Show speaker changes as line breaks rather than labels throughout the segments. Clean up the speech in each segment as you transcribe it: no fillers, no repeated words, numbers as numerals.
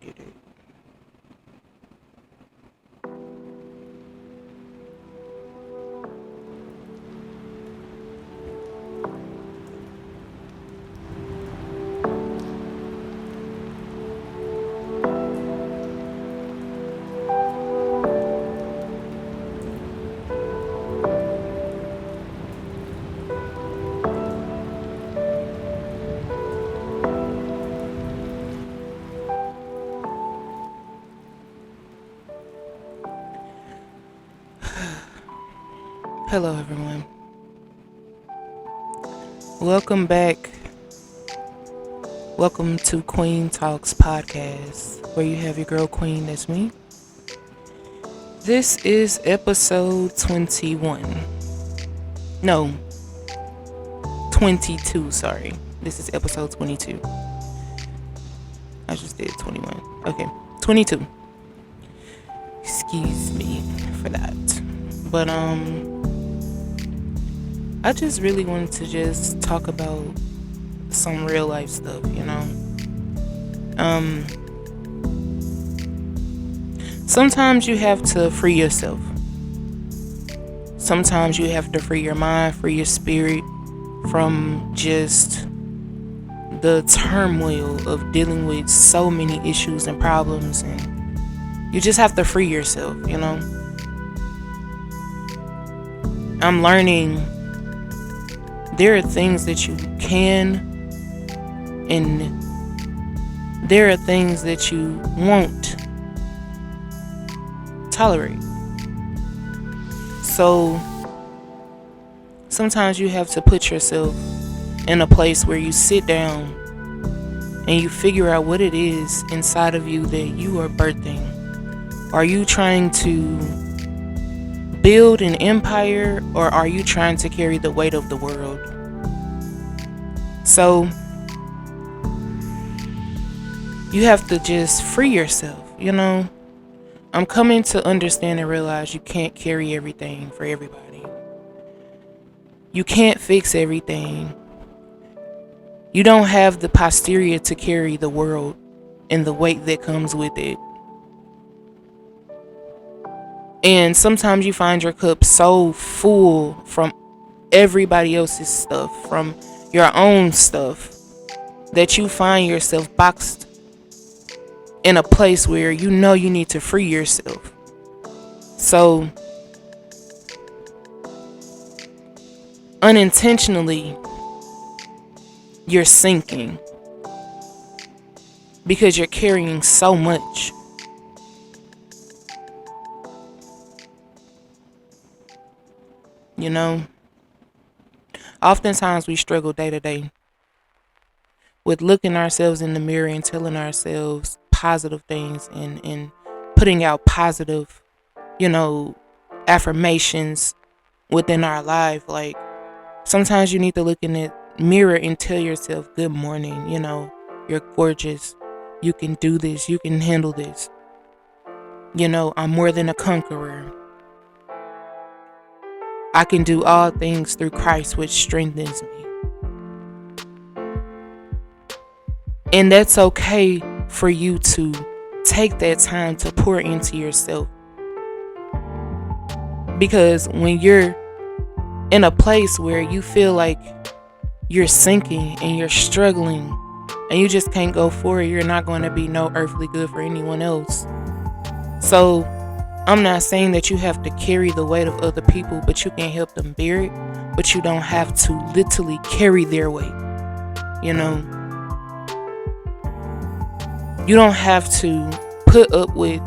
get it. Hello, everyone. Welcome back. Welcome to Queen Talks Podcast, where you have your girl Queen, that's me. This is episode 21. No, 22, sorry. This is episode 22. I just did 21. Okay, 22. Excuse me for that. But, I just really wanted to just talk about some real life stuff, Sometimes you have to free yourself. Sometimes you have to free your mind, free your spirit from just the turmoil of dealing with so many issues and problems, and you just have to free yourself, I'm learning there are things that you can, and there are things that you won't tolerate. So sometimes you have to put yourself in a place where you sit down and you figure out what it is inside of you that you are birthing. Are you trying to build an empire, or are you trying to carry the weight of the world? So you have to just free yourself, I'm coming to understand and realize you can't carry everything for everybody. You can't fix everything. You don't have the posterior to carry the world and the weight that comes with it. And sometimes you find your cup so full from everybody else's stuff, from your own stuff, that you find yourself boxed in a place where you need to free yourself. So unintentionally, you're sinking because you're carrying so much. Oftentimes we struggle day to day with looking ourselves in the mirror and telling ourselves positive things and putting out positive, affirmations within our life. Like, sometimes you need to look in the mirror and tell yourself, good morning, you're gorgeous. You can do this. You can handle this. I'm more than a conqueror. I can do all things through Christ, which strengthens me. And that's okay for you to take that time to pour into yourself. Because when you're in a place where you feel like you're sinking and you're struggling and you just can't go forward, you're not going to be no earthly good for anyone else. So I'm not saying that you have to carry the weight of other people, but you can help them bear it. But you don't have to literally carry their weight. You don't have to put up with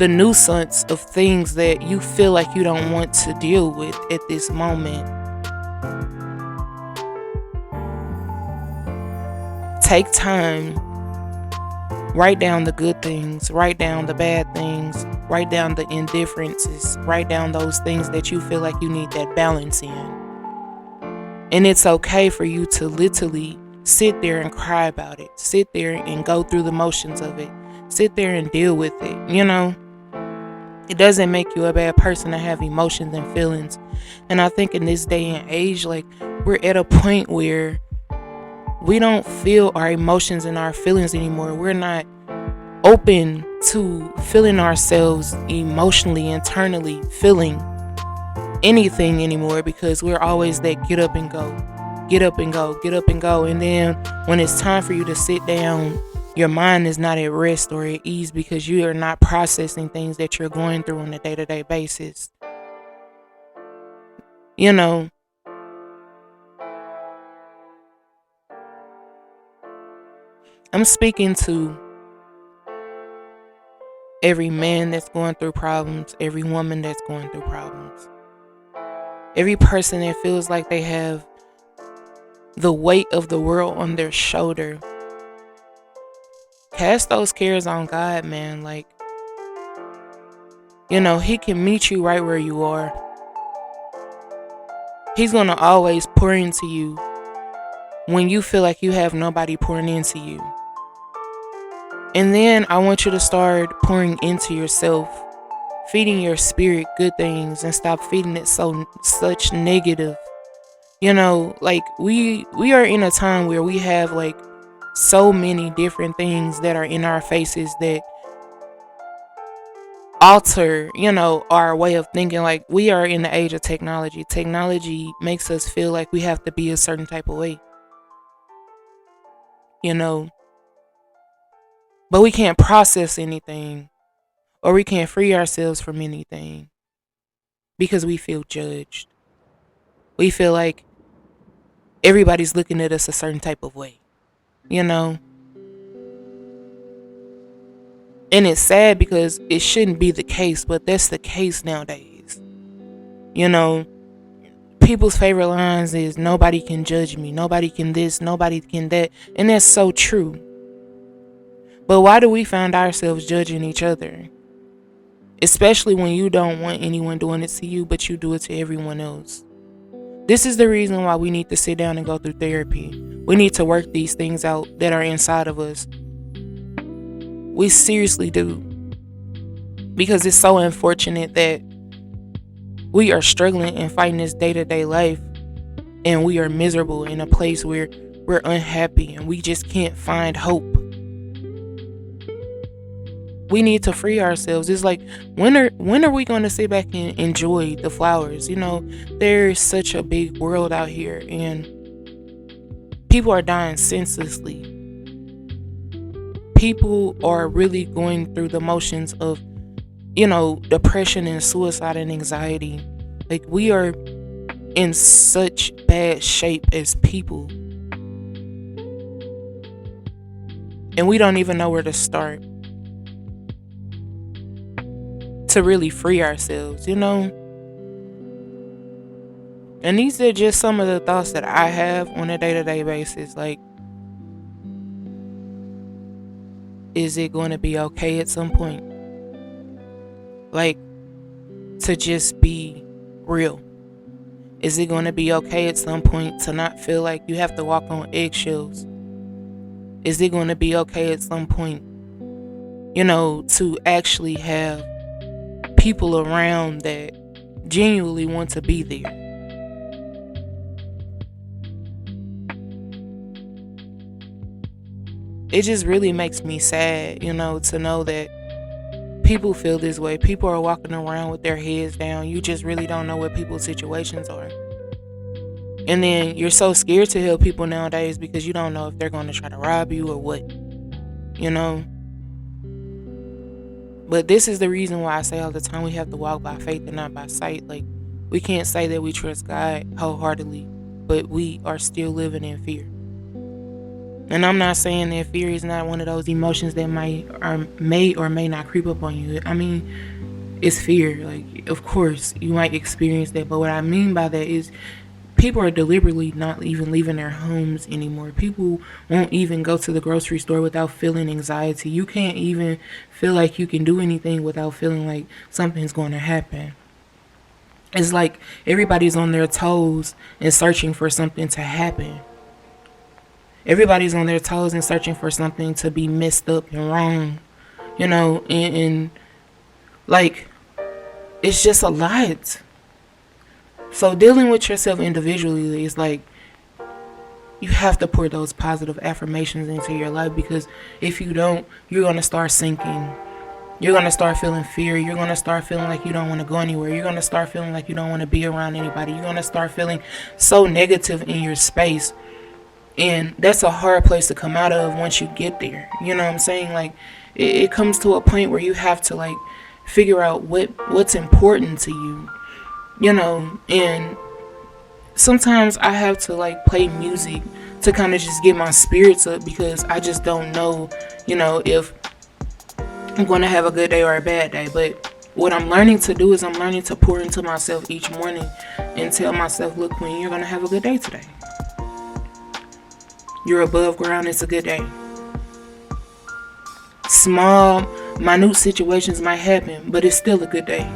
the nuisance of things that you feel like you don't want to deal with at this moment. Take time. Write down the good things. Write down the bad things. Write down the indifferences. Write down those things that you feel like you need that balance in. And it's okay for you to literally sit there and cry about it. Sit there and go through the motions of it. Sit there and deal with it. It doesn't make you a bad person to have emotions and feelings. And I think in this day and age, like, we're at a point where we don't feel our emotions and our feelings anymore. We're not open to feeling ourselves emotionally, internally, feeling anything anymore, because we're always that get up and go, get up and go, get up and go. And then when it's time for you to sit down, your mind is not at rest or at ease because you are not processing things that you're going through on a day-to-day basis. You know, I'm speaking to every man that's going through problems, every woman that's going through problems, every person that feels like they have the weight of the world on their shoulder. Cast those cares on God, man. Like, He can meet you right where you are. He's going to always pour into you when you feel like you have nobody pouring into you. And then I want you to start pouring into yourself, feeding your spirit good things, and stop feeding it such negative. Like we are in a time where we have like so many different things that are in our faces that alter, our way of thinking. Like, we are in the age of technology. Technology makes us feel like we have to be a certain type of way, but we can't process anything, or we can't free ourselves from anything because we feel judged. We feel like everybody's looking at us a certain type of way, and it's sad because it shouldn't be the case, but that's the case nowadays. People's favorite lines is nobody can judge me, nobody can this, nobody can that, and that's so true. But why do we find ourselves judging each other? Especially when you don't want anyone doing it to you, but you do it to everyone else. This is the reason why we need to sit down and go through therapy. We need to work these things out that are inside of us. We seriously do. Because it's so unfortunate that we are struggling and fighting this day-to-day life, and we are miserable in a place where we're unhappy and we just can't find hope. We need to free ourselves. It's like, when are we going to sit back and enjoy the flowers? There's such a big world out here, and people are dying senselessly. People are really going through the motions of, depression and suicide and anxiety. Like, we are in such bad shape as people, and we don't even know where to start to really free ourselves, And these are just some of the thoughts that I have on a day-to-day basis. Like, is it going to be okay at some point? Like, to just be real. Is it going to be okay at some point to not feel like you have to walk on eggshells? Is it going to be okay at some point, to actually have people around that genuinely want to be there? It just really makes me sad, to know that people feel this way. People are walking around with their heads down. You just really don't know what people's situations are. And then you're so scared to help people nowadays because you don't know if they're going to try to rob you or what, But this is the reason why I say all the time, we have to walk by faith and not by sight. Like, we can't say that we trust God wholeheartedly, but we are still living in fear. And I'm not saying that fear is not one of those emotions that may or may not creep up on you. I mean, it's fear. Like, of course, you might experience that. But what I mean by that is people are deliberately not even leaving their homes anymore. People won't even go to the grocery store without feeling anxiety. You can't even feel like you can do anything without feeling like something's going to happen. It's like everybody's on their toes and searching for something to happen. Everybody's on their toes and searching for something to be messed up and wrong, and like, it's just a lot. So dealing with yourself individually is like, You have to pour those positive affirmations into your life, because if you don't, you're going to start sinking. You're going to start feeling fear. You're going to start feeling like you don't want to go anywhere. You're going to start feeling like you don't want to be around anybody. You're going to start feeling so negative in your space. And that's a hard place to come out of once you get there. You know what I'm saying? Like, it comes to a point where you have to, like, figure out what's important to you. You know, and sometimes I have to, like, play music to kind of just get my spirits up, because I just don't know, you know, if I'm going to have a good day or a bad day. But what I'm learning to do is I'm learning to pour into myself each morning and tell myself, look, Queen, you're going to have a good day today. You're above ground. It's a good day. Small, minute situations might happen, but it's still a good day.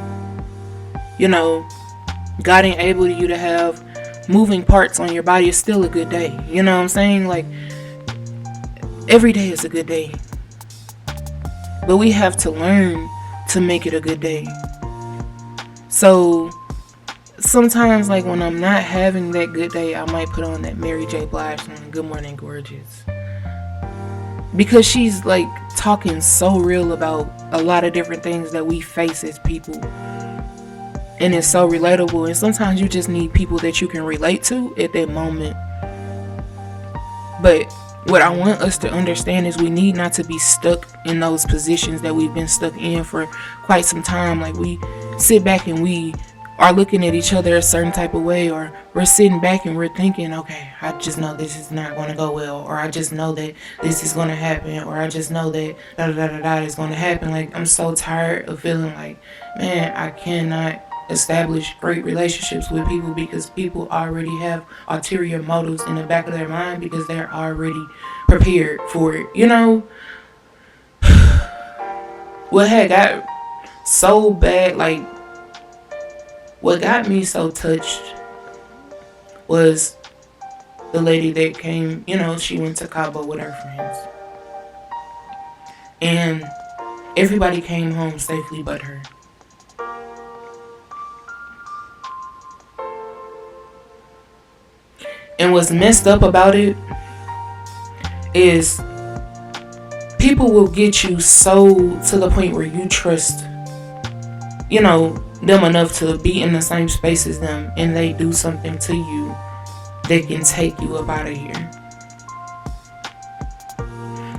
You know, God enabled you to have moving parts on your body. Is still a good day. You know what I'm saying? Like, every day is a good day. But we have to learn to make it a good day. So sometimes, like, when I'm not having that good day, I might put on that Mary J. Blige song, Good Morning Gorgeous. Because she's, like, talking so real about a lot of different things that we face as people. And it's so relatable. And sometimes you just need people that you can relate to at that moment. But what I want us to understand is we need not to be stuck in those positions that we've been stuck in for quite some time. Like, we sit back and we are looking at each other a certain type of way, or we're sitting back and we're thinking, okay, I just know this is not going to go well, or I just know that this is going to happen, or I just know that da da da da is going to happen. Like, I'm so tired of feeling like, man, I cannot establish great relationships with people, because people already have ulterior motives in the back of their mind, because they're already prepared for it. You know, what had got so bad, like, what got me so touched was the lady that came, you know, she went to Cabo with her friends. And everybody came home safely but her. And what's messed up about it is people will get you so to the point where you trust, you know, them enough to be in the same space as them, and they do something to you that can take you up out of here.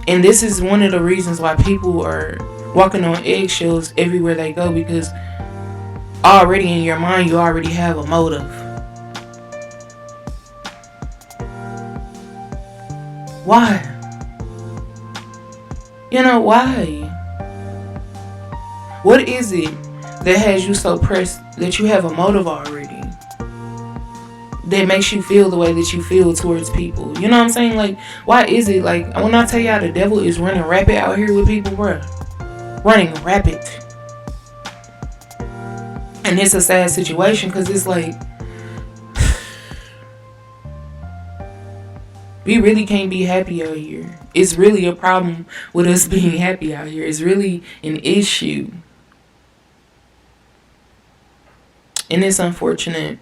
And this is one of the reasons why people are walking on eggshells everywhere they go, because already in your mind you already have a motive. Why? You know, why? What is it that has you so pressed that you have a motive already that makes you feel the way that you feel towards people? You know what I'm saying? Like, why is it, like, when I tell y'all the devil is running rapid out here with people, bruh, running rapid. And it's a sad situation, because it's like, we really can't be happy out here. It's really a problem with us being happy out here. It's really an issue. And it's unfortunate.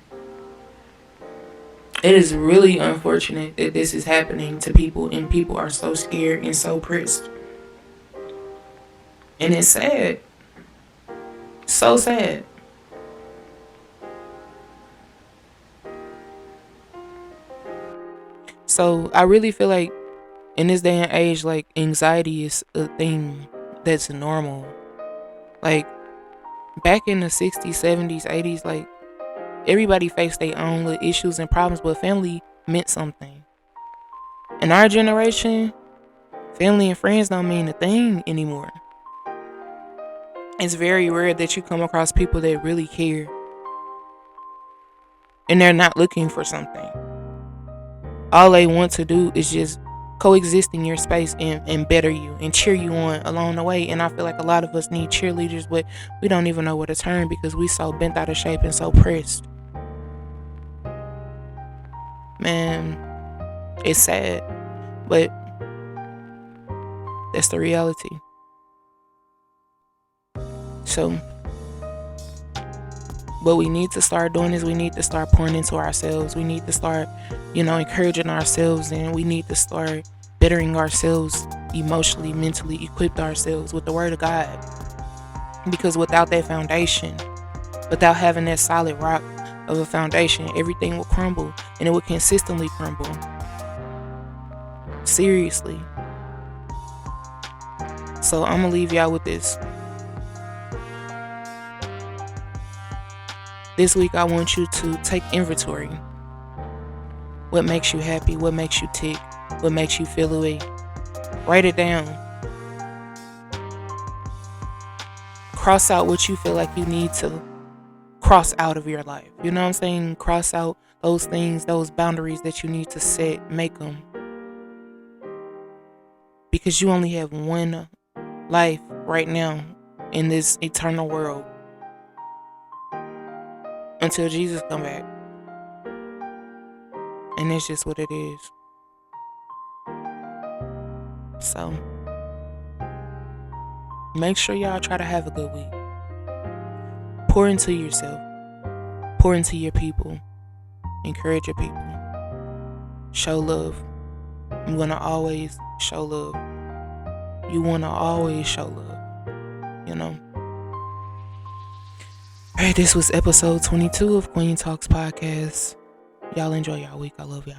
It is really unfortunate that this is happening to people, and people are so scared and so pressed. And it's sad. So sad. So I really feel like in this day and age, like, anxiety is a thing that's normal. Like, back in the 60s, 70s, 80s, like, everybody faced their own little issues and problems, but family meant something. In our generation, family and friends don't mean a thing anymore. It's very rare that you come across people that really care, and they're not looking for something. All they want to do is just coexist in your space and better you and cheer you on along the way. And I feel like a lot of us need cheerleaders, but we don't even know where to turn, because we so bent out of shape and so pressed. Man, it's sad, but that's the reality. So What we need to start doing is we need to start pouring into ourselves. We need to start, encouraging ourselves, and we need to start bettering ourselves emotionally, mentally, equip ourselves with the word of God. Because without that foundation, without having that solid rock of a foundation, everything will crumble, and it will consistently crumble. Seriously. So I'm gonna leave y'all with this. This week I want you to take inventory. What makes you happy? What makes you tick? What makes you feel away? Write it down. Cross out what you feel like you need to cross out of your life. You know what I'm saying? Cross out those things, those boundaries that you need to set. Make them. Because you only have one life right now in this eternal world until Jesus come back. And that's just what it is. So make sure y'all try to have a good week. Pour into yourself. Pour into your people. Encourage your people. Show love. I'm gonna always show love. You wanna always show love. Alright, this was episode 22 of Queen Talks Podcast. Y'all enjoy y'all week. I love y'all.